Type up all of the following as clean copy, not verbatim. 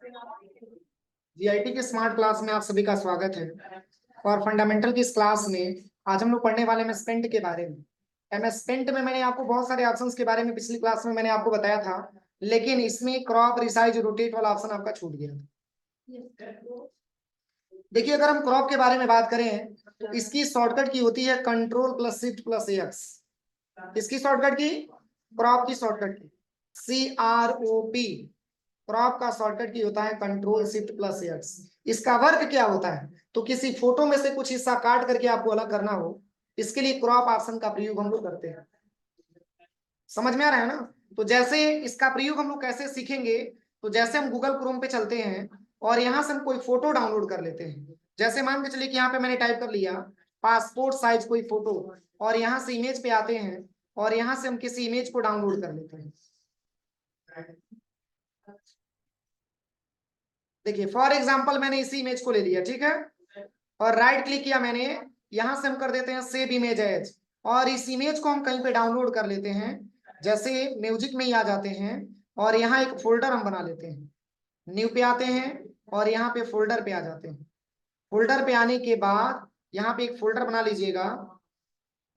GIT के smart class में आप सभी का स्वागत है। और फंडामेंटल की इस क्लास में आज हम लोग पढ़ने वाले हैं स्पेंट के बारे में। एमएस पेंट में मैंने आपको बहुत सारे ऑप्शंस के बारे में पिछली क्लास में मैंने आपको बताया था, लेकिन इसमें क्रॉप, रिसाइज, रोटेट वाला ऑप्शन आपका छूट गया था। देखिए, अगर हम क्रॉप के बारे में बात करें तो इसकी शॉर्टकट की होती है control plus shift plus x. इसकी शॉर्टकट की, क्रॉप की शॉर्टकट की CROP, क्रॉप का शॉर्टकट की होता है कंट्रोल शिफ्ट प्लस एक्स। इसका वर्क क्या होता है? तो किसी फोटो में से कुछ हिस्सा काट करके आपको अलग करना हो, इसके लिए क्रॉप ऑप्शन का प्रयोग हम लोग करते हैं। समझ में आ रहा है ना? तो जैसे इसका प्रयोग हम लोग कैसे सीखेंगे, तो जैसे हम गूगल क्रोम पे चलते हैं और यहाँ से हम कोई फोटो डाउनलोड कर लेते हैं। जैसे मान के चलिए कि यहाँ पे मैंने टाइप कर लिया पासपोर्ट साइज कोई फोटो, और यहाँ से इमेज पे आते हैं और यहाँ से हम किसी इमेज को डाउनलोड कर लेते हैं। देखिए, फॉर एग्जाम्पल मैंने इसी इमेज को ले लिया, ठीक है, और राइट क्लिक किया मैंने, यहां से हम कर देते हैं सेव इमेज एज, और इस इमेज को हम कहीं पे डाउनलोड कर लेते हैं। जैसे म्यूजिक में ही आ जाते हैं और यहाँ एक फोल्डर हम बना लेते हैं। न्यू पे आते हैं और यहाँ पे फोल्डर पे आ जाते हैं। फोल्डर पे आने के बाद यहाँ पे एक फोल्डर बना लीजिएगा,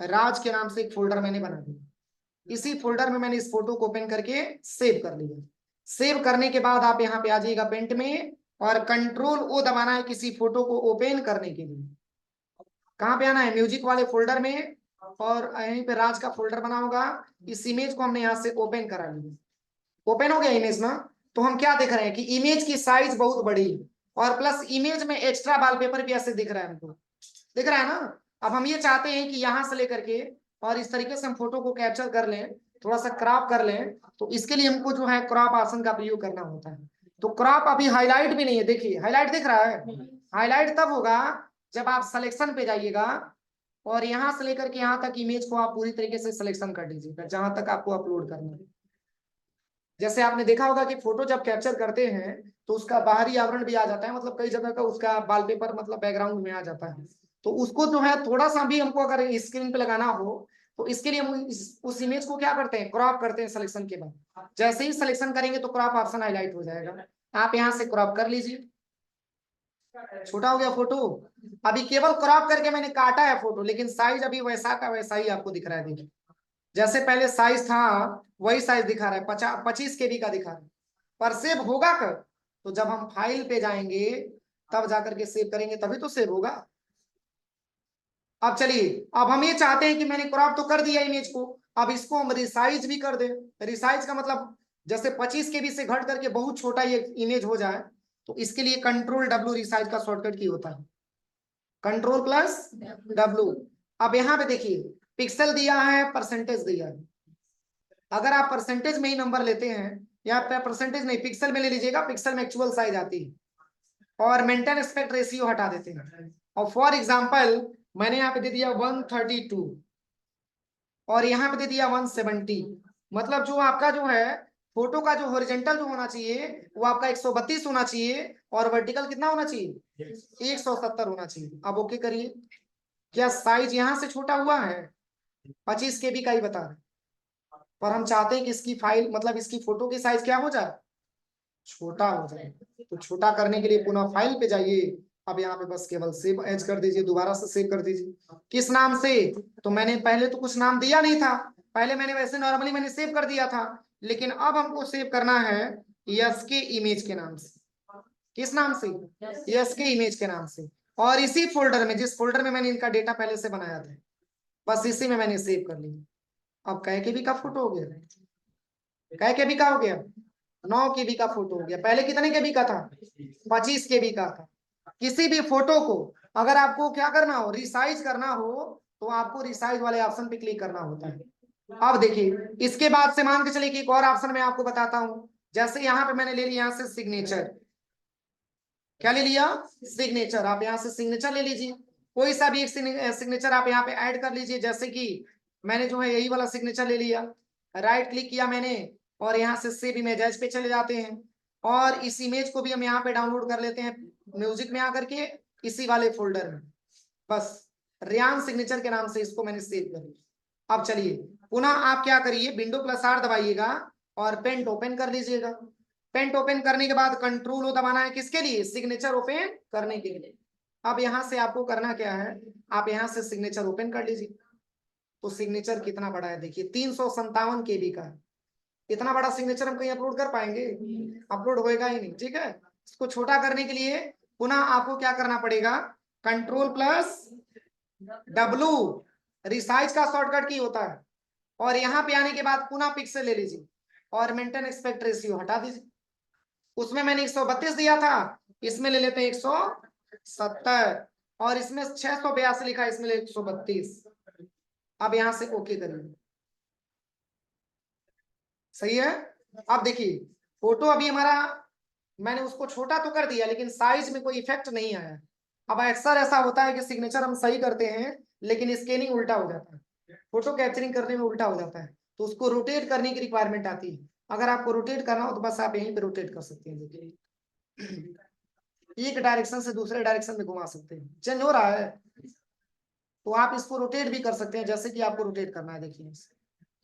राज के नाम से एक फोल्डर मैंने बना दिया। इसी फोल्डर में मैंने इस फोटो को ओपन करके सेव कर लिया। सेव करने के बाद आप यहाँ पे आ जाइएगा पेंट में, और कंट्रोल ओ दबाना है किसी फोटो को ओपन करने के लिए। कहाँ पे आना है? म्यूजिक वाले फोल्डर में, और यहीं पे राज का फोल्डर बना होगा। इस इमेज को हमने यहाँ से ओपन करा लिया। ओपन हो गया इमेज ना? तो हम क्या देख रहे हैं कि इमेज की साइज बहुत बड़ी है, और प्लस इमेज में एक्स्ट्रा वॉलपेपर भी ऐसे दिख रहा है हमको। दिख रहा है ना? अब हम ये चाहते हैं कि यहाँ से लेकर के और इस तरीके से हम फोटो को कैप्चर कर लें, थोड़ा सा क्रॉप कर लें, तो इसके लिए हमको जो है क्रॉप ऑप्शन का प्रयोग करना होता है। तो क्रॉप अभी हाईलाइट भी नहीं है, देखिए हाईलाइट दिख रहा है। हाईलाइट तब होगा जब आप सिलेक्शन पे जाइएगा और यहाँ से लेकर के यहाँ तक इमेज को आप पूरी तरीके से सिलेक्शन कर दीजिएगा जहां तक आपको अपलोड करना है। जैसे आपने देखा होगा कि फोटो जब कैप्चर करते हैं तो उसका बाहरी आवरण भी आ जाता है, मतलब कई जगह का उसका वॉलपेपर मतलब बैकग्राउंड में आ जाता है। तो उसको जो है थोड़ा सा भी हमको अगर स्क्रीन पे लगाना हो तो इसके लिए हम उस इमेज को क्या करते हैं, क्रॉप करते हैं सिलेक्शन के बाद। जैसे ही सिलेक्शन करेंगे तो क्रॉप ऑप्शन हाईलाइट हो जाएगा। आप यहाँ से क्रॉप कर लीजिए। छोटा हो गया फोटो। अभी केवल क्रॉप करके मैंने काटा है फोटो, लेकिन साइज अभी वैसा का वैसा ही आपको दिख रहा है। देखिए, जैसे पहले साइज था वही साइज दिखा रहा है, 25 KB का दिखा रहा है। पर सेव होगा कब? तो जब हम फाइल पे जाएंगे तब जाकर के सेव करेंगे, तभी तो सेव होगा। अब चलिए, अब हम ये चाहते हैं कि मैंने क्रॉप तो कर दिया इमेज को, अब इसको हम रिसाइज भी कर दें। रिसाइज का मतलब जैसे 25 KB से घट करके बहुत छोटा ये इमेज हो जाए, तो इसके लिए कंट्रोल W रिसाइज का शॉर्टकट की होता है, कंट्रोल प्लस W। अब यहाँ पे देखिए, पिक्सल दिया है, परसेंटेज दिया है। अगर आप परसेंटेज में ही नंबर लेते हैं, या परसेंटेज नहीं पिक्सल में ले लीजिएगा, पिक्सल में एक्चुअल साइज आती है, और मेंटेन एस्पेक्ट रेशियो हटा देते हैं। और फॉर एग्जांपल मैंने यहाँ पे दे दिया 132 और यहाँ पे दे दिया 170। मतलब जो आपका जो है फोटो का जो हॉरिजॉन्टल जो होना चाहिए वो आपका 132 होना चाहिए, और वर्टिकल कितना होना चाहिए? 170 होना चाहिए। अब ओके करिए। क्या साइज यहाँ से छोटा हुआ है? 25 KB का ही बता रहे, पर हम चाहते हैं कि इसकी फाइल मतलब इसकी फोटो की साइज क्या हो जाए, छोटा हो जाए। तो छोटा करने के लिए पुनः फाइल पे जाइए। अब यहाँ पे बस केवल सेव एज कर दीजिए, दोबारा से सेव कर दीजिए। किस नाम से? तो मैंने पहले तो कुछ नाम दिया नहीं था, पहले मैंने वैसे नॉर्मली मैंने सेव कर दिया था, लेकिन अब हमको सेव करना है यस के इमेज के नाम से। किस नाम से? यस के इमेज के नाम से। और इसी फोल्डर में, जिस फोल्डर में मैंने इनका डेटा पहले से बनाया था, बस इसी में मैंने सेव कर लिया। अब कै KB का फोटो हो गया? कै KB का हो गया? 9 KB का फोटो हो गया। पहले कितने KB का था? 25 KB का था। किसी भी फोटो को अगर आपको क्या करना हो, रिसाइज करना हो, तो आपको रिसाइज वाले ऑप्शन पे क्लिक करना होता है। अब देखिए, इसके बाद से मान के चलिए कि एक और ऑप्शन मैं आपको बताता हूं। जैसे यहाँ पे मैंने ले लिया यहाँ से सिग्नेचर। क्या ले लिया? सिग्नेचर। आप यहाँ से सिग्नेचर ले लीजिए, कोई सा भी एक सिग्नेचर आप यहाँ पे ऐड कर लीजिए। जैसे कि मैंने जो है यही वाला सिग्नेचर ले लिया, राइट क्लिक किया मैंने, और यहाँ से सेव इमेज पे चले जाते हैं, और इस इमेज को भी हम यहाँ पे डाउनलोड कर लेते हैं म्यूजिक में आकर के, इसी वाले फोल्डर में। बस रियान सिग्नेचर के नाम से इसको मैंने सेव कर लिया। अब चलिए पुनः आप क्या करिए, विंडो +R दबाइएगा और पेंट ओपन कर लीजिएगा। पेंट ओपन करने के बाद कंट्रोल ओ दबाना है, किसके लिए? सिग्नेचर ओपन करने के लिए। अब यहाँ से आपको करना क्या है, आप यहाँ से सिग्नेचर ओपन कर लीजिए। तो सिग्नेचर कितना बड़ा है देखिए, 357 KB का है। इतना बड़ा सिग्नेचर हम कहीं अपलोड कर पाएंगे? अपलोड होएगा ही नहीं, ठीक है। इसको छोटा करने के लिए पुनः आपको क्या करना पड़ेगा, Ctrl+W, रिसाइज का शॉर्टकट की होता है। और यहाँ पे आने के बाद पुनः पिक्सल ले लीजिए और मेंटेन एस्पेक्ट रेशियो हटा दीजिए। उसमें मैंने 132 दिया था, इसमें ले लेते हैं 170, और इसमें 682 लिखा है, इसमें ले 132। अब यहां से ओके करिए, सही है। अब देखिए फोटो अभी हमारा, मैंने उसको छोटा तो कर दिया लेकिन साइज में कोई इफेक्ट नहीं आया। अब अक्सर ऐसा होता है कि सिग्नेचर हम सही करते हैं लेकिन स्कैनिंग उल्टा हो जाता है, फोटो कैप्चरिंग करने में उल्टा हो जाता है, तो उसको रोटेट करने की रिक्वायरमेंट आती है। अगर आपको रोटेट करना हो तो बस आप यहीं पे रोटेट कर सकते हैं, देखिए एक डायरेक्शन से दूसरे डायरेक्शन में घुमा सकते हैं। चेंज हो रहा है तो आप इसको रोटेट भी कर सकते हैं, जैसे कि आपको रोटेट करना है। देखिए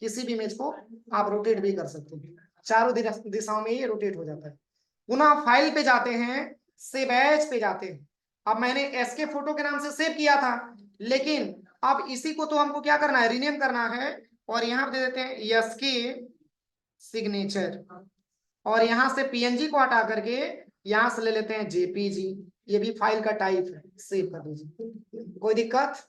किसी भी इमेज को आप रोटेट भी कर सकते हैं, चारों दिशाओं में ये रोटेट हो जाता है। पुनः फाइल पे जाते हैं, सेव एज पे जाते हैं। अब मैंने एसके फोटो के नाम से सेव किया था, लेकिन अब इसी को तो हमको क्या करना है, रीनेम करना है। और यहाँ पे दे देते हैं एसके सिग्नेचर, और यहाँ से पीएनजी को हटा करके यहाँ से ले लेते हैं जेपीजी। ये भी फाइल का टाइप है, सेव कर दीजिए, कोई दिक्कत?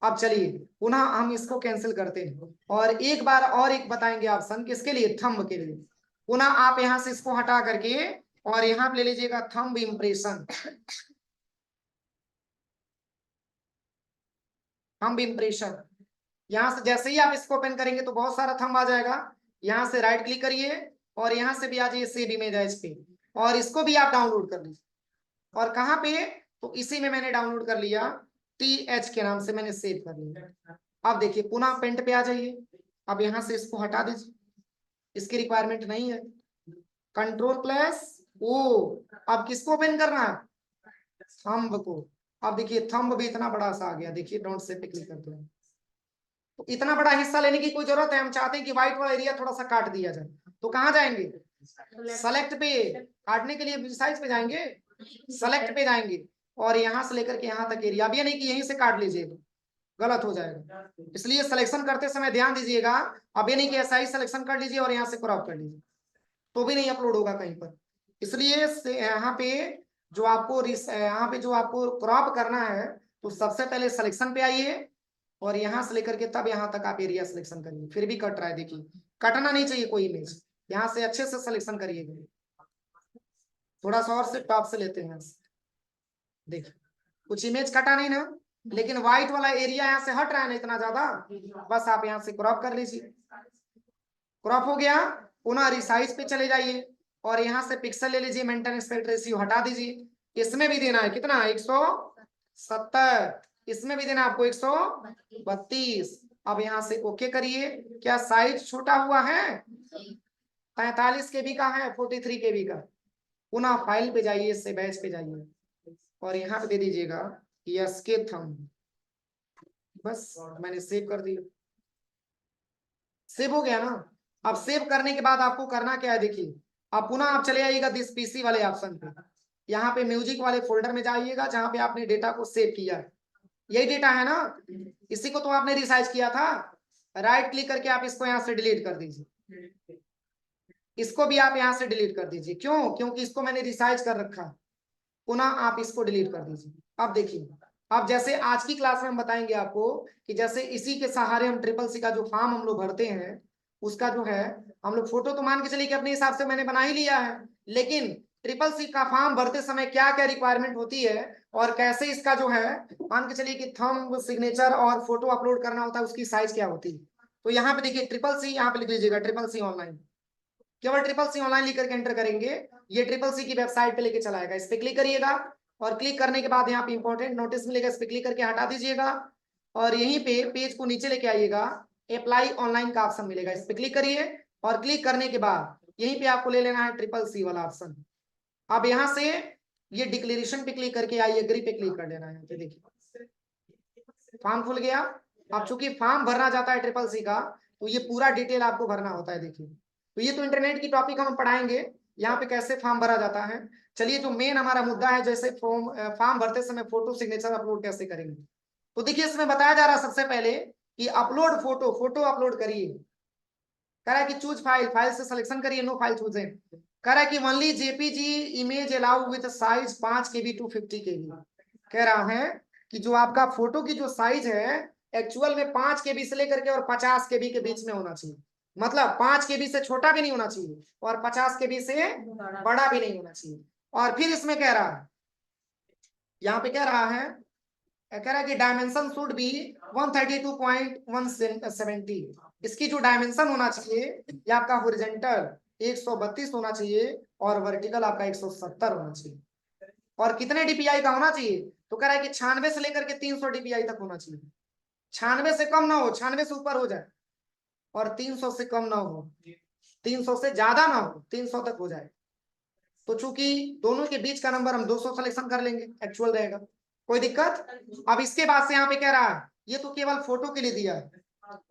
अब चलिए पुनः हम इसको कैंसिल करते हैं और एक बार और एक बताएंगे ऑप्शन, किसके लिए? थंब के लिए। पुनः आप यहां से इसको हटा करके और यहाँ पे ले लीजिएगा थंब इम्प्रेशन। थंब इम्प्रेशन, यहां से जैसे ही आप इसको ओपन करेंगे तो बहुत सारा थंब आ जाएगा। यहाँ से राइट क्लिक करिए और यहाँ से भी आ जाइए सेव इमेज एज पे, और इसको भी आप डाउनलोड कर लीजिए। और कहाँ पे? तो इसी में मैंने डाउनलोड कर लिया, TH के नाम से मैंने सेव कर लिया। अब देखिए पुनः पेंट पे आ जाइए, अब यहाँ से इसको हटा दीजिए, इसकी रिक्वायरमेंट नहीं है। Ctrl+O, अब किसको ओपन करना है? थंब को। अब देखिए थंब भी इतना बड़ा सा आ गया, देखिए डोंट से पे क्लिक करते हैं तो इतना बड़ा हिस्सा लेने की कोई जरूरत है? हम चाहते हैं कि व्हाइट वाला एरिया थोड़ा सा काट दिया जाए, तो कहाँ जाएंगे? सेलेक्ट पे, काटने के लिए साइज पे जाएंगे, सेलेक्ट पे जाएंगे और यहाँ से लेकर के यहाँ तक एरिया। अब ये नहीं कि यहीं से काट लीजिएगा, गलत हो जाएगा। इसलिए सिलेक्शन करते समय ध्यान दीजिएगा, अब ये नहीं कि ऐसा ही सिलेक्शन कर लीजिए और यहाँ से क्रॉप कर लीजिए, तो भी नहीं अपलोड होगा कहीं पर। इसलिए यहाँ पे यहाँ पे जो आपको क्रॉप करना है, तो सबसे पहले सिलेक्शन पे आइए और यहाँ से लेकर के तब यहाँ तक आप एरिया सिलेक्शन करिए। फिर भी कट रहा है, देखिए कटना नहीं चाहिए कोई इमेज, यहाँ से अच्छे से सिलेक्शन करिएगा। थोड़ा सा और से टॉप से लेते हैं, देखिए कुछ इमेज कटा नहीं ना, लेकिन व्हाइट वाला एरिया यहाँ से हट रहा है ना इतना ज्यादा, बस आप यहाँ से क्रॉप कर लीजिए। क्रॉप हो गया, पुनः रिसाइज पे चले जाइए और यहाँ से पिक्सल ले लीजिए, मेंटेन एस्पेक्ट रेशियो हटा दीजिए। इसमें भी देना है कितना? 170। इसमें भी देना आपको 132। अब यहाँ से ओके करिए। क्या साइज छोटा हुआ है? 45 KB का है, 43 KB का। पुनः फाइल पे जाइए, से बैच पे जाइए और यहाँ पे दे दीजिएगा यस के थंब। बस मैंने सेव कर दिया, सेव हो गया ना। अब सेव करने के बाद आपको करना क्या है, देखिए अब पुनः आप चले आइएगा दिस पीसी वाले ऑप्शन पे, यहाँ पे म्यूजिक वाले फोल्डर में जाइएगा जहाँ पे आपने डेटा को सेव किया है। यही डेटा है ना, इसी को तो आपने रिसाइज किया था। राइट क्लिक करके आप इसको यहाँ से डिलीट कर दीजिए, इसको भी आप यहाँ से डिलीट कर दीजिए। क्यों? क्योंकि इसको मैंने रिसाइज कर रखा। पुनः आप इसको डिलीट कर दीजिए। अब देखिए, अब जैसे आज की क्लास में हम बताएंगे आपको कि जैसे इसी के सहारे हम ट्रिपल सी का जो फॉर्म हम लोग भरते हैं, उसका जो है हम लोग फोटो तो मान के चलिए कि अपने हिसाब से मैंने बना ही लिया है, लेकिन ट्रिपल सी का फॉर्म भरते समय क्या क्या रिक्वायरमेंट होती है और कैसे इसका जो है मान के चलिए कि थंब, सिग्नेचर और फोटो अपलोड करना होता है, उसकी साइज क्या होती है। तो यहाँ पे देखिए ट्रिपल सी, यहाँ पे लिख लीजिएगा ट्रिपल सी ऑनलाइन। केवल ट्रिपल सी ऑनलाइन लिख करके एंटर करेंगे, ये ट्रिपल सी की वेबसाइट पे लेके चला आएगा। इस पे क्लिक करिएगा और क्लिक करने के बाद यहाँ पे इंपॉर्टेंट नोटिस मिलेगा, इस पे क्लिक करके हटा दीजिएगा और यहीं पे पेज को नीचे लेके आइएगा, अप्लाई ऑनलाइन का ऑप्शन मिलेगा, इस पे क्लिक करिए और क्लिक करने के बाद यहीं पे आपको ले लेना है ट्रिपल सी वाला ऑप्शन। अब यहाँ से ये डिक्लेरेशन पे क्लिक करके आइए, एग्री पे क्लिक कर लेना है। यहाँ पे देखिए फॉर्म खुल गया। अब चूंकि फॉर्म भरना जाता है ट्रिपल सी का, तो ये पूरा डिटेल आपको भरना होता है। देखिए तो ये तो इंटरनेट की टॉपिक हम पढ़ाएंगे, यहाँ पे कैसे फॉर्म भरा जाता है। चलिए जो मेन हमारा मुद्दा है, जैसे फॉर्म भरते समय फोटो सिग्नेचर अपलोड कैसे करेंगे। तो देखिए इसमें बताया जा रहा है सबसे पहले कि अपलोड फोटो, फोटो अपलोड करिए। कह रहा है कि चूज फाइल, फाइल से सिलेक्शन करिए, नो फाइल चूजे। कह रहा है कि only JPG image allow with size 5 KB to 50 KB। कह रहा है कि जो आपका फोटो की जो साइज है एक्चुअल में 5 KB से लेकर के और 50 KB के बीच में होना चाहिए। मतलब 5 KB से छोटा भी नहीं होना चाहिए और 50 KB से बड़ा भी नहीं होना चाहिए। और फिर इसमें कह रहा है, यहाँ पे कह रहा है कि डायमेंशन शुड बी 132.170। इसकी जो डायमेंशन होना चाहिए ये आपका हॉरिजॉन्टल 132 होना चाहिए और वर्टिकल आपका 170 होना चाहिए। और कितने DPI का होना चाहिए, तो कह रहा है कि 96 से लेकर के 300 DPI तक होना चाहिए। 96 से कम ना हो, 96 से ऊपर हो जाए, और 300 से कम ना हो, 300 से ज्यादा ना हो, 300 तक हो जाए। तो चूंकि दोनों के बीच का नंबर हम 200 सिलेक्शन कर लेंगे, एक्चुअल रहेगा, कोई दिक्कत। अब इसके बाद से यहाँ पे कह रहा है, ये तो केवल फोटो के लिए दिया है,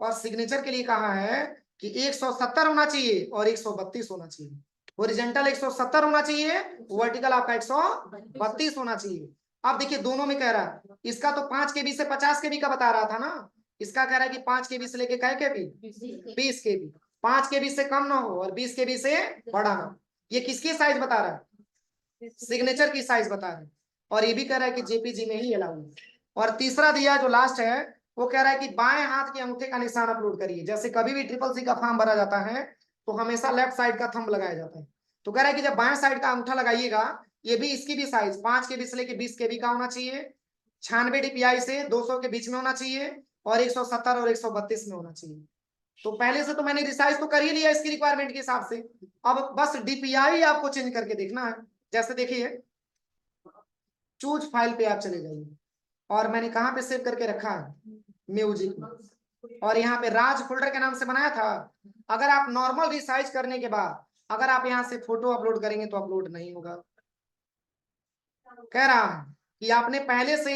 और सिग्नेचर के लिए कहा है कि 170 होना चाहिए और 132 होना चाहिए। हॉरिजॉन्टल 170 होना चाहिए, वर्टिकल आपका 132 होना चाहिए। अब देखिए दोनों में कह रहा है, इसका तो 5 KB से 50 KB का बता रहा था ना, इसका कह रहा है कि 5 KB से लेके क्या KB 20 KB। 5 KB से कम ना हो और 20 KB से बड़ा ना हो। ये किसकी साइज बता रहा है, सिग्नेचर की साइज बता रहा है। और ये भी कह रहा है कि जेपीजी में ही अलाउ है। और तीसरा दिया जो लास्ट है, वो कह रहा है कि बाएं हाथ के अंगूठे का निशान अपलोड करिए। जैसे कभी भी CCC का फॉर्म भरा जाता है तो हमेशा लेफ्ट साइड का थंब लगाया जाता है। तो कह रहा है कि जब बाएं साइड का अंगूठा लगाइएगा, ये भी इसकी भी साइज 5 KB से लेके 20 KB का होना चाहिए, 96 DPI से 200 के बीच में होना चाहिए, और 170 और 132 में होना चाहिए। तो पहले से तो मैंने रिसाइज तो कर ही लिया इसकी रिक्वायरमेंट के हिसाब से, अब बस DPI आपको चेंज करके देखना है। जैसे देखिए चूज फाइल पे आप चले जाइए, और मैंने कहाँ पे सेव करके रखा है, म्यूजिक में, और यहाँ पे राज फोल्डर के नाम से बनाया था। अगर आप नॉर्मल रिसाइज करने के बाद अगर आप यहाँ से फोटो अपलोड करेंगे तो अपलोड नहीं होगा। कह रहा है कि आपने पहले से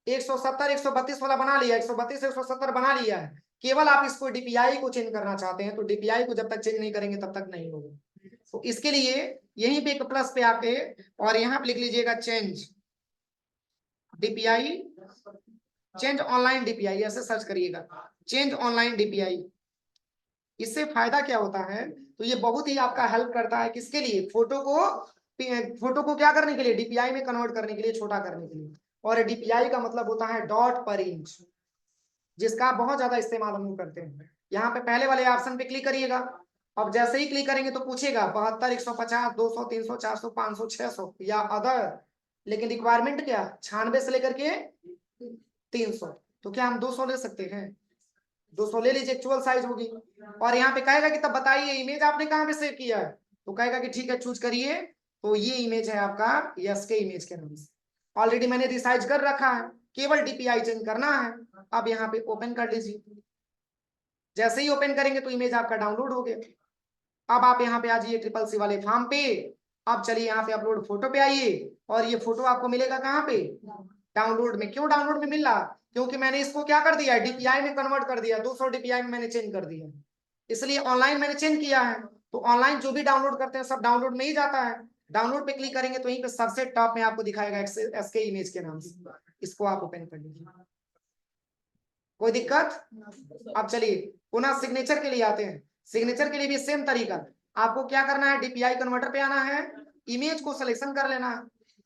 170 132 वाला बना लिया, 132 170 बना लिया है, केवल आप इसको DPI को चेंज करना चाहते हैं, तो DPI को जब तक चेंज नहीं करेंगे तब तक नहीं होगा। तो इसके लिए यहीं पे एक प्लस पे आके और यहाँ पे लिख लीजिएगा change DPI, change online DPI, ऐसे सर्च करिएगा चेंज ऑनलाइन DPI। इससे फायदा क्या होता है, तो ये बहुत ही आपका हेल्प करता है किसके लिए, फोटो को क्या करने के लिए, DPI में कन्वर्ट करने के लिए, छोटा करने के लिए। और DPI का मतलब होता है डॉट पर इंच, जिसका बहुत ज्यादा इस्तेमाल हम लोग करते हैं। यहाँ पे पहले वाले ऑप्शन पे क्लिक करिएगा। अब जैसे ही क्लिक करेंगे तो पूछेगा 72 150 200 300 400 500 600 या अदर, लेकिन रिक्वायरमेंट क्या, 96 से लेकर के 300। तो क्या हम 200 ले सकते हैं, 200 ले लीजिए, एक्चुअल साइज होगी। और यहाँ पे कहेगा कि तब बताइए इमेज आपने कहाँ पे सेव किया है, तो कहेगा कि ठीक है चूज करिए। तो ये इमेज है आपका यस के इमेज के नाम से, ऑलरेडी मैंने रिसाइज कर रखा है, केवल DPI चेंज करना है। अब यहाँ पे ओपन कर लीजिए, जैसे ही ओपन करेंगे तो इमेज आपका डाउनलोड हो गया। अब आप यहाँ पे आ जाइए CCC वाले फॉर्म पे। अब चलिए यहाँ पे अपलोड फोटो पे आइए, और ये फोटो आपको मिलेगा कहाँ पे, डाउनलोड में। क्यों डाउनलोड में मिल रहा, क्योंकि मैंने इसको क्या कर दिया, DPI में कन्वर्ट कर दिया, 200 DPI में मैंने चेंज कर दिया, इसलिए ऑनलाइन मैंने चेंज किया है। तो ऑनलाइन जो भी डाउनलोड करते हैं सब डाउनलोड में ही जाता है। डाउनलोड पे क्लिक करेंगे तो यहीं पे सबसे टॉप में आपको दिखाएगा SK इमेज के नाम से, इसको आप ओपन कर लीजिए, कोई दिक्कत। अब चलिए पुनः सिग्नेचर के लिए आते हैं। सिग्नेचर के लिए भी सेम तरीका, आपको क्या करना है, DPI कन्वर्टर पे आना है, इमेज को सिलेक्शन कर लेना है,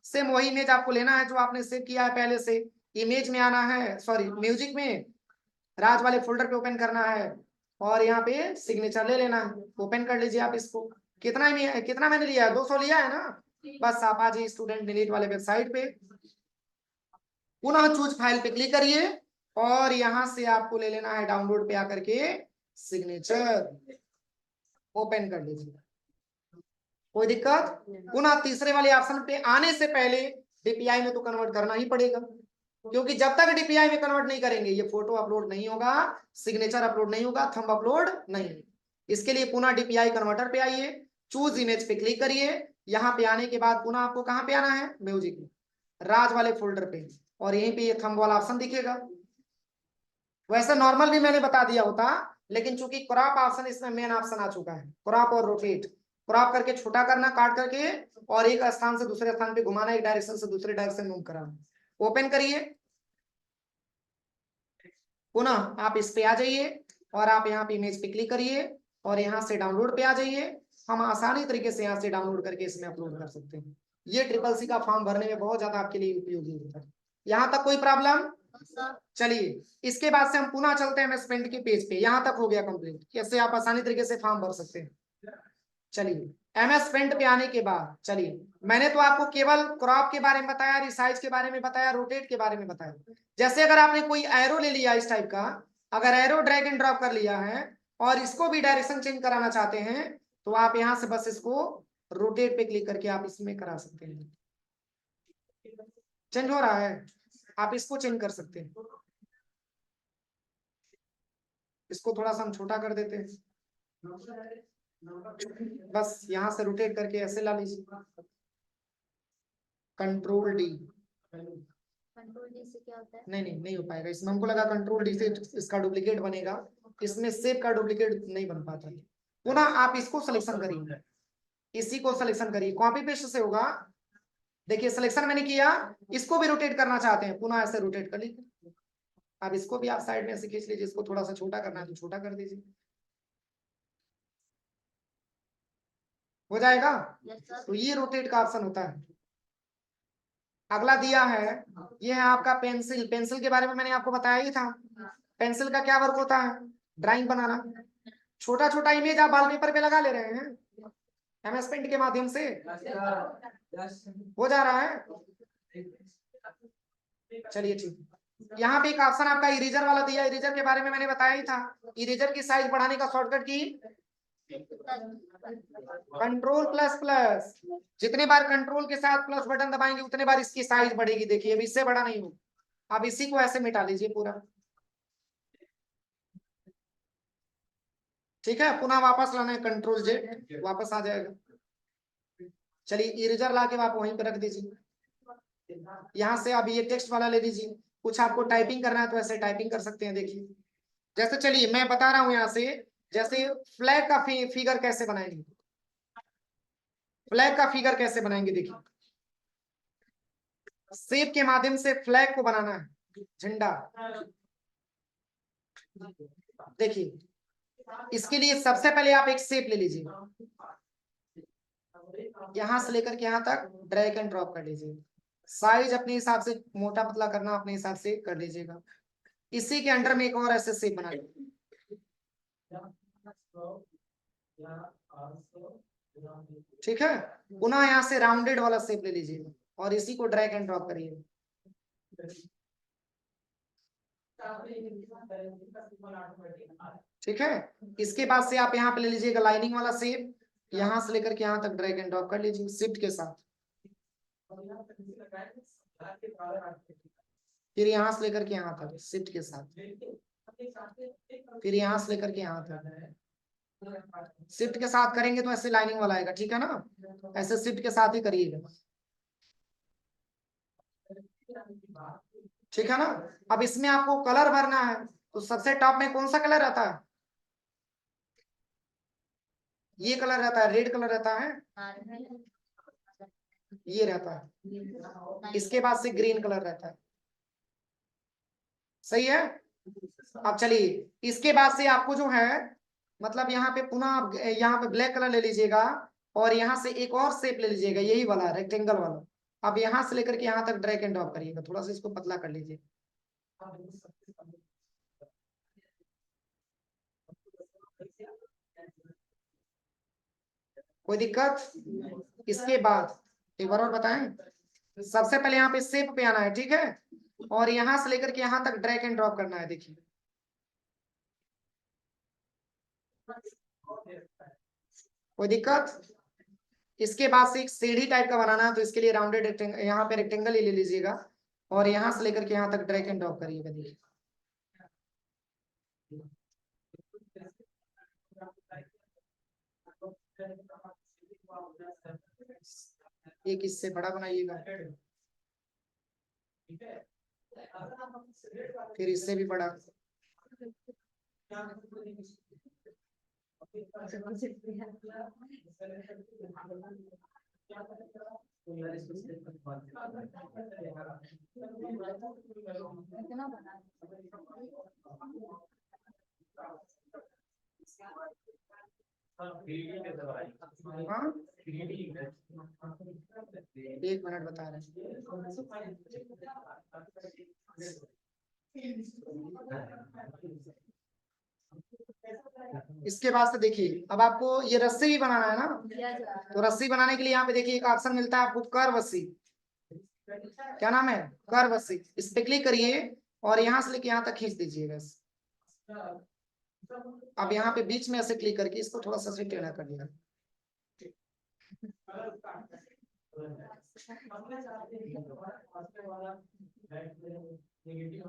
सेम वही इमेज आपको लेना है जो आपने सेव किया है पहले से। इमेज में आना है, सॉरी म्यूजिक में, राज वाले फोल्डर पे ओपन करना है, और यहाँ पे सिग्नेचर ले लेना है, ओपन कर लीजिए आप इसको। कितना मैंने लिया है, 200 लिया है ना। बस आप आ जाइए स्टूडेंट डिलीट वाले वेबसाइट पे, पुनः चूज फाइल पे क्लिक करिए, और यहां से आपको ले लेना है डाउनलोड पे आकर के सिग्नेचर, ओपन कर लीजिए, कोई दिक्कत। पुनः तीसरे वाले ऑप्शन पे आने से पहले DPI में तो कन्वर्ट करना ही पड़ेगा, क्योंकि जब तक DPI में कन्वर्ट नहीं करेंगे ये फोटो अपलोड नहीं होगा, सिग्नेचर अपलोड नहीं होगा, थंब अपलोड नहीं। इसके लिए पुनः DPI कन्वर्टर पे आइए, चूज इमेज पे क्लिक करिए, यहाँ पे आने के बाद पुनः आपको कहाँ पे आना है, म्यूजिक में, राज वाले फोल्डर पे, और यहीं पे ये थंब वाला ऑप्शन दिखेगा। वैसे नॉर्मल भी मैंने बता दिया होता, लेकिन चूंकि क्रॉप ऑप्शन इसमें मेन ऑप्शन आ चुका है, क्रॉप और रोटेट, क्रॉप करके छोटा करना, काट करके, और एक स्थान से दूसरे स्थान पे घुमाना, एक डायरेक्शन से दूसरे डायरेक्शन मूव कराना। ओपन करिए, पुनः आप इस पे आ जाइए और आप यहाँ पे इमेज पे क्लिक करिए और यहाँ से डाउनलोड पे आ जाइए। हम आसानी तरीके से यहाँ से डाउनलोड करके इसमें अपलोड कर सकते हैं। ये CCC का फॉर्म भरने में बहुत ज्यादा आपके लिए उपयोगी होता है। यहाँ तक कोई प्रॉब्लम? चलिए, इसके बाद से हम पुनः चलते हैं एमएस पेंट के पेज पे। यहाँ तक हो गया कंप्लीट, कैसे आप आसानी तरीके से फॉर्म भर सकते हैं। चलिए, एमएस पेंट पे आने के बाद, चलिए मैंने तो आपको केवल क्रॉप के बारे में बताया, रिसाइज के बारे में बताया, रोटेट के बारे में बताया। जैसे अगर आपने कोई एरो ले लिया इस टाइप का, अगर एरो ड्रैग एंड ड्रॉप कर लिया है और इसको भी डायरेक्शन चेंज कराना चाहते हैं, तो आप यहाँ से बस इसको रोटेट पे क्लिक करके आप इसमें करा सकते हैं। चेंज हो रहा है, आप इसको चेंज कर सकते हैं। इसको थोड़ा सा हम छोटा कर देते हैं, बस यहाँ से रोटेट करके ऐसे ला लीजिए, कंट्रोल डी। कंट्रोल डी से क्या होता है? नहीं हो पाएगा इसमें। हमको लगा कंट्रोल डी से इसका डुप्लीकेट बनेगा, इसमें सेप का डुप्लीकेट नहीं बन पाता। पुनः आप इसको सिलेक्शन करिए, इसी को सिलेक्शन करिए, कॉपी पेस्ट से होगा। देखिए सिलेक्शन मैंने किया, इसको भी रोटेट करना चाहते हैं, पुनः ऐसे रोटेट कर लीजिए। अब इसको भी आप साइड में ऐसे खींच लीजिए, इसको थोड़ा सा छोटा करना है तो छोटा कर दीजिए, हो जाएगा। तो ये रोटेट का ऑप्शन होता है। अगला दिया है, ये है आपका पेंसिल। पेंसिल के बारे में मैंने आपको बताया ही था। पेंसिल का क्या वर्क होता है? ड्राइंग बनाना। छोटा छोटा इमेज आप वॉल पेपर पे लगा ले रहे हैं एमएस पेंट के माध्यम से, हो जा रहा है। चलिए ठीक, यहाँ पे एक ऑप्शन आपका इरेजर वाला दिया। इरेजर के बारे में मैंने बताया ही था। इरेजर की साइज बढ़ाने का शॉर्टकट की कंट्रोल प्लस प्लस। जितने बार कंट्रोल के साथ प्लस बटन दबाएंगे उतने बार इसकी साइज बढ़ेगी। देखिए अब इससे बड़ा नहीं होगा। अब इसी को ऐसे मिटा लीजिए पूरा, ठीक है। पुनः वापस लाना है, कंट्रोल जेड, वापस आ जाएगा। चलिए इरेजर ला के आप वहीं पे रख दीजिए। यहाँ से अब ये टेक्स्ट वाला ले लीजिए। कुछ आपको टाइपिंग करना है तो ऐसे टाइपिंग कर सकते हैं। देखिए जैसे, चलिए मैं बता रहा हूँ यहाँ से, जैसे फ्लैग का फिगर कैसे बनाएंगे। फ्लैग का फिगर कैसे बनाएंगे, देखिए शेप के माध्यम से फ्लैग को बनाना है, झंडा। देखिए इसके लिए सबसे पहले आप एक शेप ले लीजिए, यहां से लेकर के यहां तक ड्रैग एंड ड्रॉप कर लीजिए। साइज अपने हिसाब से मोटा पतला करना अपने हिसाब से कर लीजिएगा। इसी के अंडर में एक और ऐसे शेप बना लीजिए, ठीक है। पुनः यहाँ से राउंडेड वाला शेप ले लीजिए और इसी को ड्रैग एंड ड्रॉप करिए। ठीक है, इसके बाद से आप यहाँ पे ले लीजिएगा लाइनिंग वाला शेप, यहाँ से लेकर के यहाँ तक ड्रैग एंड ड्रॉप कर लीजिए शिफ्ट के साथ। फिर यहाँ से लेकर के यहाँ तक शिफ्ट के साथ, फिर यहाँ से लेकर के यहाँ तक शिफ्ट के साथ करेंगे तो ऐसे लाइनिंग वाला आएगा, ठीक है ना। ऐसे शिफ्ट के साथ ही करिएगा, ठीक है ना। अब इसमें आपको कलर भरना है, तो सबसे टॉप में कौन सा कलर रहता है? ये कलर रहता है, रेड कलर रहता है, ये रहता है। इसके बाद से ग्रीन कलर रहता है, सही है। अब चलिए इसके बाद से आपको जो है, मतलब यहाँ पे पुनः यहाँ पे ब्लैक कलर ले लीजिएगा और यहाँ से एक और शेप ले लीजिएगा, यही वाला रेक्टेंगल वाला। अब यहाँ से लेकर के यहाँ तक ड्रैग एंड ड्रॉप करिएगा, थोड़ा सा इसको पतला कर लीजिए। कोई दिक्कत? इसके बाद एक बार और बताएं, सबसे पहले यहाँ पे शेप पे आना है, ठीक है, और यहाँ से लेकर के यहाँ तक ड्रैग एंड ड्रॉप करना है। देखिए कोई दिक्कत? इसके बाद से एक सीढ़ी टाइप का बनाना है, तो इसके लिए राउंडेड रेक्टेंगल, यहाँ पे रेक्टेंगल ही ले लीजिएगा और यहाँ से लेकर के यहाँ तक ड्रैग एंड ड्रॉप करिएगा। देखिए एक इससे बड़ा बनाइएगा, फिर इससे भी बड़ा, कितना बना? हाँ, 1 मिनट बता रहे हैं। इसके बाद से देखिए, अब आपको ये रस्सी भी बनाना है ना, दिया जा रहा तो रस्सी बनाने के लिए यहाँ पे देखिए एक ऑप्शन मिलता है आपको, कर्व रस्सी। क्या नाम है? कर्व रस्सी। इस पे क्लिक करिए और यहाँ से लेके यहाँ तक खींच दीजिए बस। अब यहाँ पे बीच में ऐसे क्लिक करके इसको थोड़ा सा से टेढ़ा कर दिया।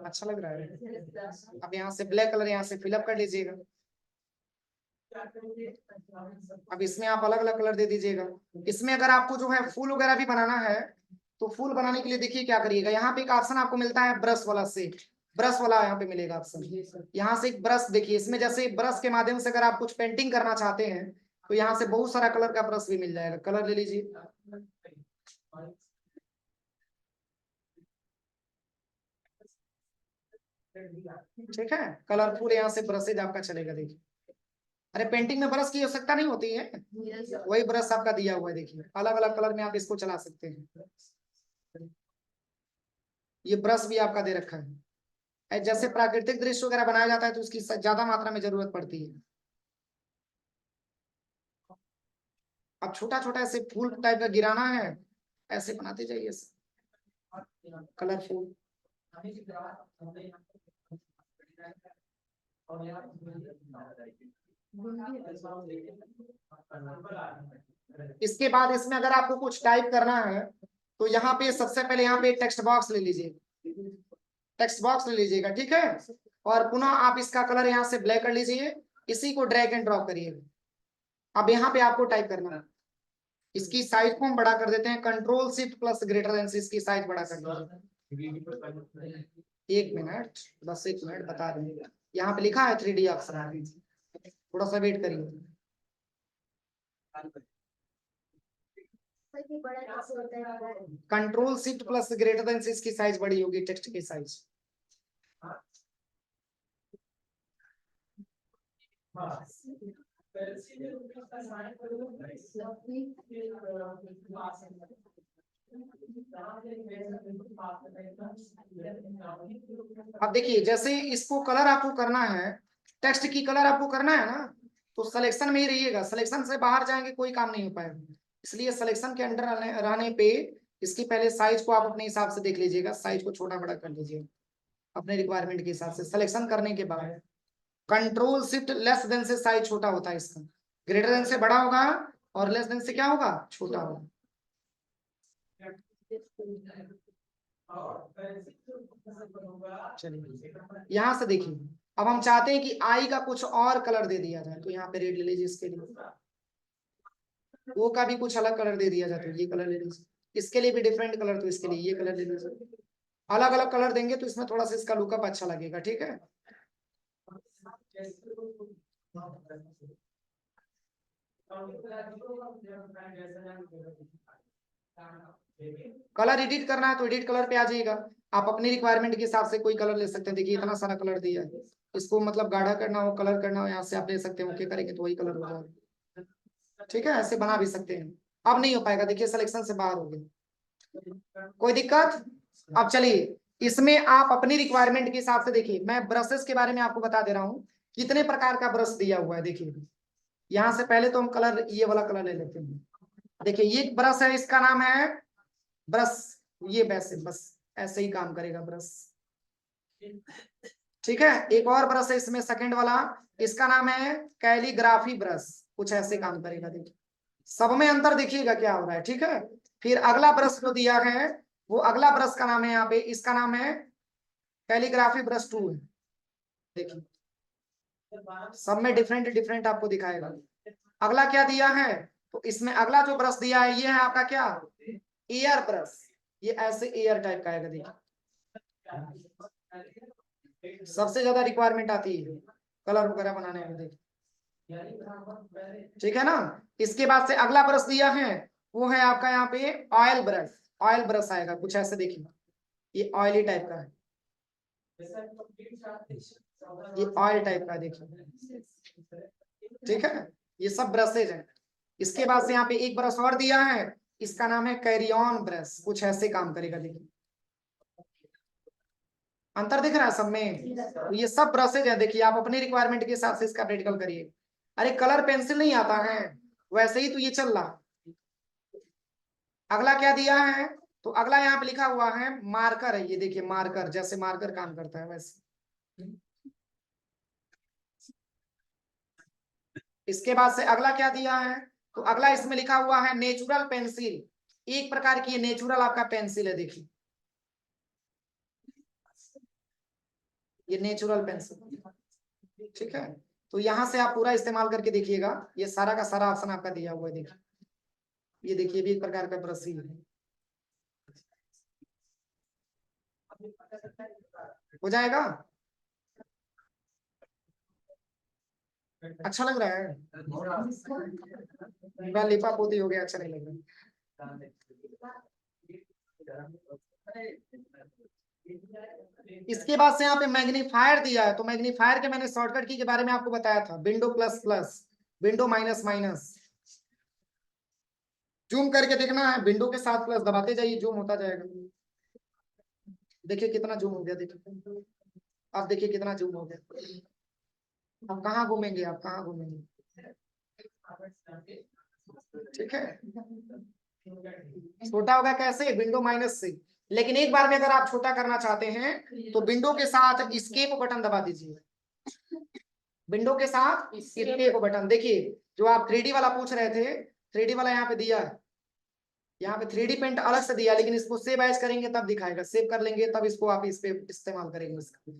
अच्छा लग रहा है। है। अब यहाँ से ब्लैक कलर यहाँ से फिलअप कर लीजिएगा। अब इसमें आप अलग अलग कलर दे दीजिएगा। इसमें अगर आपको जो है फूल वगैरह भी बनाना है, तो फूल बनाने के लिए देखिए क्या करिएगा, यहाँ पे एक ऑप्शन आपको मिलता है ब्रश वाला से, ब्रश वाला यहाँ पे मिलेगा ऑप्शन। यहाँ से एक ब्रश देखिए, इसमें जैसे ब्रश के माध्यम से अगर आप कुछ पेंटिंग करना चाहते हैं, तो यहाँ से बहुत सारा कलर का ब्रश भी मिल जाएगा। कलर ले लीजिए। ठीक है, कलरफुल यहाँ से ब्रशेज आपका चलेगा। देखिए, अरे पेंटिंग में ब्रश की आवश्यकता नहीं होती है, वही ब्रश आपका दिया हुआ है। देखिए, अलग अलग कलर में आप इसको चला सकते हैं। ये ब्रश भी आपका दे रखा है। जैसे प्राकृतिक दृश्य वगैरह बनाया जाता है तो उसकी ज्यादा मात्रा में जरूरत पड़ती है। अब छोटा छोटा ऐसे फूल टाइप का गिराना है, ऐसे बनाते जाइए कलरफुल। इसके बाद इसमें अगर आपको कुछ टाइप करना है, तो यहाँ पे सबसे पहले यहाँ पे टेक्स्ट बॉक्स ले लीजिए, टेक्स्ट बॉक्स ले लीजिएगा। ठीक है, और पुनः आप इसका कलर यहाँ से ब्लैक कर लीजिए, इसी को ड्रैग एंड ड्रॉप करिएगा। अब यहाँ पे आपको टाइप करना है, इसकी साइज को हम बड़ा कर देते हैं, control shift plus greater than से इसकी साइज बड़ा कर दीजिए। 1 मिनट, बस 1 मिनट बता रहे हैं। यहाँ पे लिखा है 3D ऑप्शन, थोड़ा सा वेट करिए। बड़ा कैसे होता है? Control shift plus greater than से इसकी साइज बड़ी होगी, टेक्स्ट की साइज। अब देखिए, जैसे इसको कलर आपको करना है, टेक्स्ट की कलर आपको करना है ना, तो सिलेक्शन में ही रहिएगा। सिलेक्शन से बाहर जाएंगे कोई काम नहीं हो पाएगा, इसलिए सिलेक्शन के अंडर रहने पे इसकी पहले साइज को आप अपने हिसाब से देख लीजिएगा, साइज को छोटा बड़ा कर लीजिएगा अपने रिक्वायरमेंट के हिसाब से। सिलेक्शन करने के बाद कंट्रोल शिफ्ट लेस देन से साइज छोटा होता है इसका, ग्रेटर देन से बड़ा होगा और लेस देन से क्या होगा? छोटा होगा। चलिए, यहाँ से देखिए, अब हम चाहते हैं कि आई का कुछ और कलर दे दिया जाए, तो यहाँ पे रेड ले लीजिए। इसके लिए ओ का भी कुछ अलग कलर दे दिया जाए, तो ये कलर ले लीजिए। इसके लिए भी डिफरेंट कलर, तो इसके लिए ये कलर ले लीजिए। अलग अलग कलर देंगे तो इसमें थोड़ा सा इसका लुकअप अच्छा लगेगा। ठीक है, कलर एडिट करना है तो एडिट कलर पे आ जाइएगा। आप अपनी रिक्वायरमेंट के हिसाब से कोई कलर ले सकते हैं। देखिए, इतना सारा कलर दिया है, इसको मतलब गाढ़ा करना हो, कलर करना हो, यहाँ से आप ले सकते हैं। ओके करेंगे तो वही कलर हो जाएगा। ठीक है, ऐसे बना भी सकते हैं। अब नहीं हो पाएगा, देखिए सिलेक्शन से बाहर हो गए, कोई दिक्कत? अब चलिए, इसमें आप अपनी रिक्वायरमेंट के हिसाब से देखिए, मैं ब्रशेस के बारे में आपको बता दे रहा हूँ कितने प्रकार का ब्रश दिया हुआ है। देखिए, यहाँ से पहले तो हम कलर, ये वाला कलर ले लेते हैं। देखिए, ये ब्रश है, इसका नाम है ब्रश। ये वैसे बस ऐसे ही काम करेगा ब्रश। ठीक है, एक और ब्रश है इसमें, सेकंड वाला, इसका नाम है कैलीग्राफी ब्रश, कुछ ऐसे काम करेगा। देखिए, सब में अंतर देखिएगा क्या हो रहा है। ठीक है, फिर अगला ब्रश जो दिया है, वो अगला ब्रश का नाम है यहाँ पे, इसका नाम है कैलीग्राफी ब्रश 2 है। देखिए, सब में डिफरेंट डिफरेंट आपको दिखाएगा। अगला क्या दिया है, तो इसमें अगला जो ब्रश दिया है, ये है आपका क्या? Air brush. ये ऐसे एयर टाइप का है। देखिए, सबसे ज्यादा रिक्वायरमेंट आती है कलर वगैरह बनाने में। देखिए, ठीक है ना। इसके बाद से अगला ब्रश दिया है वो है आपका यहाँ पे ऑयल ब्रश। ऑयल ब्रश आएगा कुछ ऐसे, देखिए ये ऑयली टाइप का है, ये ऑयल टाइप का है, देखिए ठीक है। ये सब ब्रशेज हैं। इसके बाद से यहाँ पे एक ब्रश और दिया है, इसका नाम है कैरियन ब्रश, कुछ ऐसे काम करेगा, देखिए अंतर दिख रहा है सब में। तो ये सब ब्रशेज है, देखिए आप अपने रिक्वायरमेंट के हिसाब से इसका प्रैक्टिकल करिए। अरे कलर पेंसिल नहीं आता है वैसे ही तो ये चल रहा। अगला क्या दिया है, तो अगला यहाँ पे लिखा हुआ है मार्कर है, ये देखिए मार्कर, जैसे मार्कर काम करता है वैसे। इसके बाद से अगला क्या दिया है, तो अगला इसमें लिखा हुआ है नेचुरल पेंसिल, एक प्रकार की ये नेचुरल आपका पेंसिल है, देखिए ये नेचुरल पेंसिल, ठीक है। तो यहां से आप पूरा इस्तेमाल करके देखिएगा, ये सारा का सारा ऑप्शन आपका दिया हुआ है, देखिए ये देखिए भी एक प्रकार का ब्रश ही है। हो जाएगा, अच्छा लग रहा है, लिपा पोती हो गया, अच्छा नहीं लग रहा। इसके बाद से यहाँ पे मैग्नीफायर दिया है, तो मैग्नीफायर के मैंने शॉर्टकट की के बारे में आपको बताया था, window plus plus, window minus minus. Zoom करके देखना है, विंडो के साथ प्लस दबाते जाइए, जूम होता जाएगा। देखिए कितना जूम हो गया, देखिए अब देखिए कितना जूम हो गया। अब कहाँ घूमेंगे, आप कहाँ घूमेंगे, ठीक है। छोटा होगा कैसे, विंडो माइनस से। लेकिन एक बार में अगर आप छोटा करना चाहते हैं तो विंडो के साथ स्केप बटन दबा दीजिए, विंडो के साथ स्केप बटन। देखिए जो आप 3D वाला पूछ रहे थे, 3D वाला यहाँ पे दिया है, यहाँ पे 3D पेंट अलग से दिया, लेकिन इसको सेव एज करेंगे तब दिखाएगा, सेव कर लेंगे तब इसको आप इस पे इस्तेमाल करेंगे इसका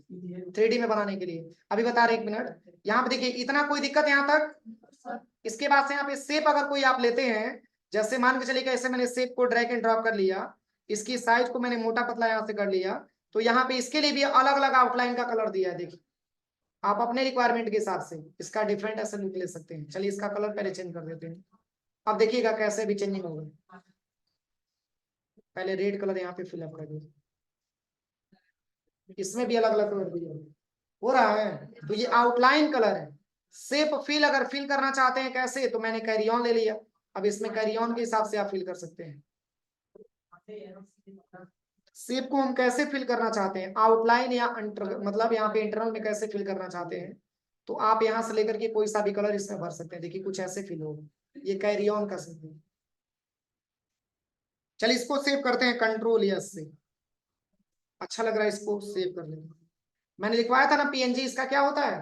3D में बनाने के लिए। अभी बता रहे, 1 मिनट। यहाँ पे देखिए इतना कोई दिक्कत यहाँ तक। इसके बाद से यहाँ पे शेप अगर कोई आप लेते हैं, जैसे मान के चलिए ऐसे मैंने शेप को ड्रैग एंड ड्रॉप कर लिया, इसकी साइज को मैंने मोटा पतला यहाँ से कर लिया, तो यहाँ पे इसके लिए भी अलग अलग आउटलाइन का कलर दिया है, देखिए आप अपने रिक्वायरमेंट के हिसाब से इसका डिफरेंट ऐसे लुक ले सकते हैं। चलिए इसका कलर पहले चेंज कर देते हैं, अब देखिएगा कैसे भी चेंजिंग होगा। पहले रेड कलर यहाँ पे फिलअप कर दिया, इसमें भी अलग अलग कलर दिया हो रहा है, तो ये आउटलाइन कलर है। शेप फिल अगर फिल करना चाहते हैं कैसे, तो मैंने कैरियन ले लिया, अब इसमें कैरियन के हिसाब से आप फिल कर सकते हैं। शेप को हम कैसे फिल करना चाहते हैं, आउटलाइन या मतलब यहाँ पे इंटरनल में कैसे फिल करना चाहते हैं, तो आप यहाँ से लेकर के कोई सा भी कलर इसमें भर सकते हैं। देखिए कुछ ऐसे फिल होगा, ये कैरियन का शेप है। चलिए इसको सेव करते हैं कंट्रोल यस से, अच्छा लग रहा है, इसको सेव कर लेंगे। मैंने लिखवाया था ना पीएनजी, इसका क्या होता है,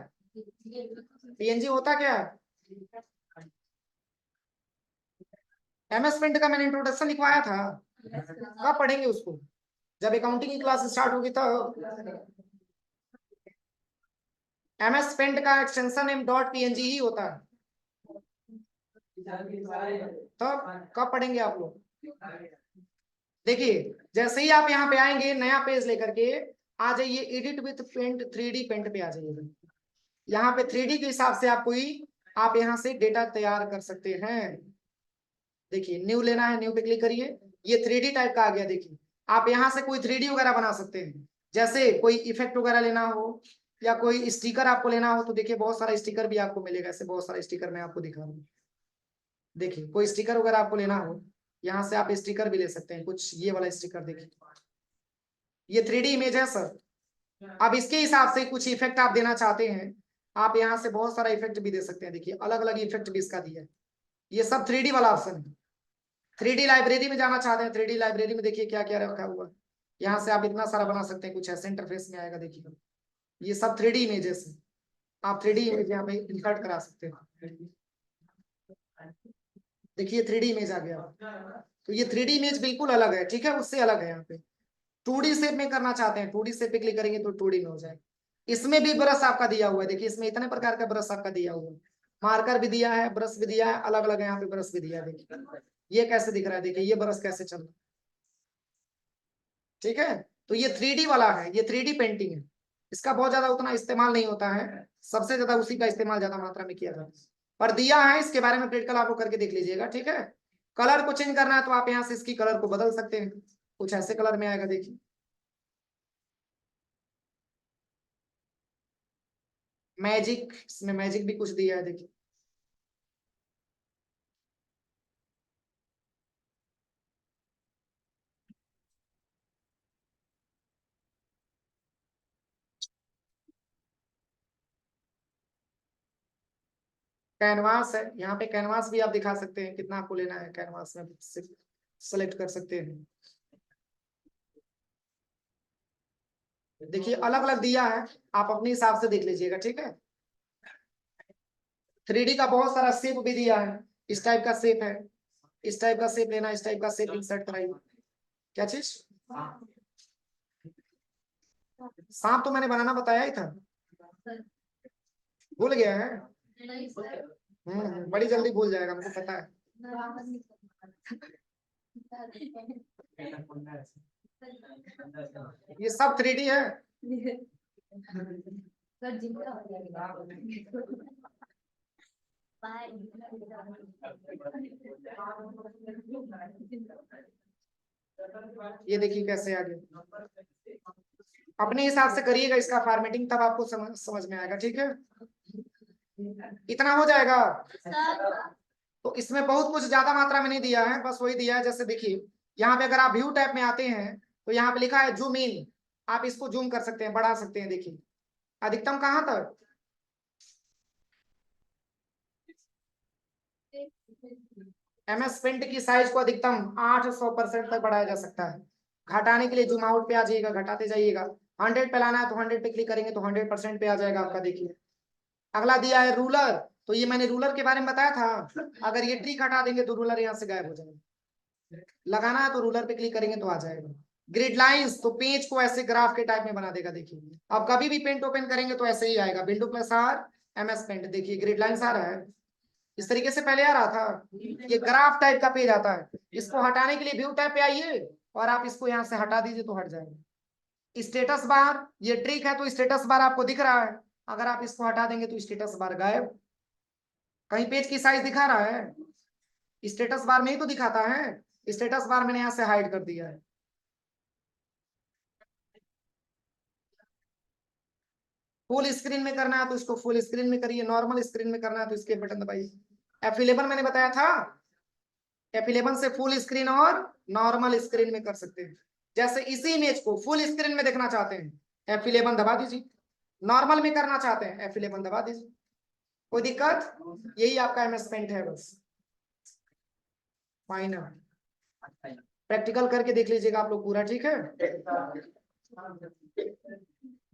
पीएनजी होता क्या है, एमएस पेंट का मैंने इंट्रोडक्शन लिखवाया था, कब पढ़ेंगे उसको, जब अकाउंटिंग की क्लास स्टार्ट होगी तो। एमएस पेंट का एक्सटेंशन नेम डॉट पीएनजी ही होता है, तो कब पढ़ेंगे आप लोग। देखिए जैसे ही आप यहाँ पे आएंगे नया पेज लेकर के, आ जाइए edit with paint 3D paint पे आ जाइए। यहाँ पे 3D के हिसाब से आप यहाँ से डेटा तैयार कर सकते हैं। देखिए न्यू लेना है, न्यू पे क्लिक करिए, ये 3D टाइप का आ गया। देखिए आप यहाँ से कोई 3D वगैरह बना सकते हैं, जैसे कोई इफेक्ट वगैरह लेना हो या कोई स्टिकर आपको लेना हो, तो देखिए बहुत सारा स्टिकर भी आपको मिलेगा, ऐसे बहुत सारा स्टिकर मैं आपको दिखा रहा हूँ। देखिए कोई स्टिकर वगैरह आपको लेना हो, यहाँ से आप स्टिकर भी ले सकते हैं, कुछ ये वाला स्टिकर देखिए, ये 3D इमेज है सर। अब इसके हिसाब से कुछ इफेक्ट आप देना चाहते हैं, आप यहाँ से बहुत सारा इफेक्ट भी दे सकते हैं। देखिए अलग अलग इफेक्ट भी इसका दिया है, ये सब 3D वाला ऑप्शन है। 3D लाइब्रेरी में जाना चाहते हैं, 3D लाइब्रेरी में देखिए क्या क्या रखा हुआ है, यहाँ से आप इतना सारा बना सकते हैं, कुछ ऐसे इंटरफेस में आएगा। देखिए ये सब 3D इमेजेस है, आप 3D इमेज यहाँ पे इंसर्ट करा सकते हैं। देखिए 3D इमेज आ गया, तो ये 3D इमेज बिल्कुल अलग है, ठीक है, उससे अलग है। यहाँ पे 2D शेप में करना चाहते हैं, 2D शेप पे क्लिक करेंगे तो 2D में हो जाएगा। इसमें भी ब्रश आपका दिया हुआ है, देखिए इसमें इतने प्रकार का ब्रश आपका दिया हुआ है, मार्कर भी दिया है, ब्रश भी दिया है, अलग अलग यहाँ पे ब्रश भी दिया है। देखिए ये कैसे दिख रहा है, देखिए ये ब्रश कैसे चल रहा है, ठीक है। तो ये 3D वाला है, ये 3D पेंटिंग है, इसका बहुत ज्यादा उतना इस्तेमाल नहीं होता है, सबसे ज्यादा उसी का इस्तेमाल ज्यादा मात्रा में किया जाता है। पर दिया है, इसके बारे में प्रैक्टिकल आप लोग करके देख लीजिएगा, ठीक है। कलर को चेंज करना है तो आप यहाँ से इसकी कलर को बदल सकते हैं, कुछ ऐसे कलर में आएगा, देखिए मैजिक, इसमें मैजिक भी कुछ दिया है, देखिए कैनवास है, यहाँ पे कैनवास भी आप दिखा सकते हैं, कितना आपको लेना है कैनवास में सिलेक्ट कर सकते हैं। देखिए अलग अलग दिया है, आप अपने हिसाब से देख लीजिएगा, ठीक है। 3D का बहुत सारा शेप भी दिया है, इस टाइप का शेप है, इस टाइप का शेप लेना, इस टाइप का शेप इंसर्ट कराइए। क्या चीज? सांप तो मैंने बनाना बताया ही था, भूल गया है। बड़ी जल्दी भूल जाएगा, मुझे पता है। ये सब 3D है। ये देखिए कैसे आगे, अपने हिसाब से करिएगा इसका फॉर्मेटिंग, तब आपको समझ में आएगा, ठीक है। इतना हो जाएगा। तो इसमें बहुत कुछ ज्यादा मात्रा में नहीं दिया है, बस वही दिया है। जैसे देखिए यहाँ पे अगर आप व्यू टैब में आते हैं तो यहाँ पे लिखा है जूम इन, आप इसको जूम कर सकते हैं, बढ़ा सकते हैं। देखिए अधिकतम कहाँ तक, MS पेंट की साइज को अधिकतम 800% तक बढ़ाया जा सकता है। घटाने के लिए जूम आउट पे आ जाइएगा, घटाते जाइएगा। 100 पे लाना है तो 100 पे क्लिक करेंगे तो 100% पे आ जाएगा आपका। देखिए अगला दिया है रूलर, तो ये मैंने रूलर के बारे में बताया था, अगर ये ट्रिक हटा देंगे तो रूलर यहाँ से गायब हो जाएगा। लगाना है तो रूलर पे क्लिक करेंगे तो आ जाएगा। ग्रिड लाइंस, तो पेज को ऐसे ग्राफ के टाइप में बना देगा। देखिए अब कभी भी पेंट ओपन करेंगे तो ऐसे ही आएगा, window plus R MS paint. देखिए ग्रिड लाइंस आ रहा है, इस तरीके से पहले आ रहा था, ये ग्राफ टाइप का पेज आता है। इसको हटाने के लिए व्यू टैब पे आइए और आप इसको यहाँ से हटा दीजिए तो हट जाएगा। स्टेटस बार, ये ट्रिक है तो स्टेटस बार आपको दिख रहा है, अगर आप इसको हटा देंगे तो स्टेटस बार गायब। कहीं पेज की साइज दिखा रहा है, स्टेटस बार में ही तो दिखाता है, स्टेटस बार मैंने यहाँ से हाइड कर दिया है। फुल स्क्रीन में करना है तो इसको फुल स्क्रीन में करिए, नॉर्मल स्क्रीन में करना है तो इसके बटन दबाइए। F11 मैंने बताया था, F11 से फुल स्क्रीन और नॉर्मल स्क्रीन में कर सकते हैं। जैसे इसी इमेज को फुल स्क्रीन में देखना चाहते हैं, F11 दबा दीजिए। नॉर्मल में करना चाहते हैं, F11 दबा दीजिए। कोई दिक्कत? यही आपका MS पेंट है बस। फाइनल प्रैक्टिकल करके देख लीजिएगा आप लोग पूरा, ठीक है।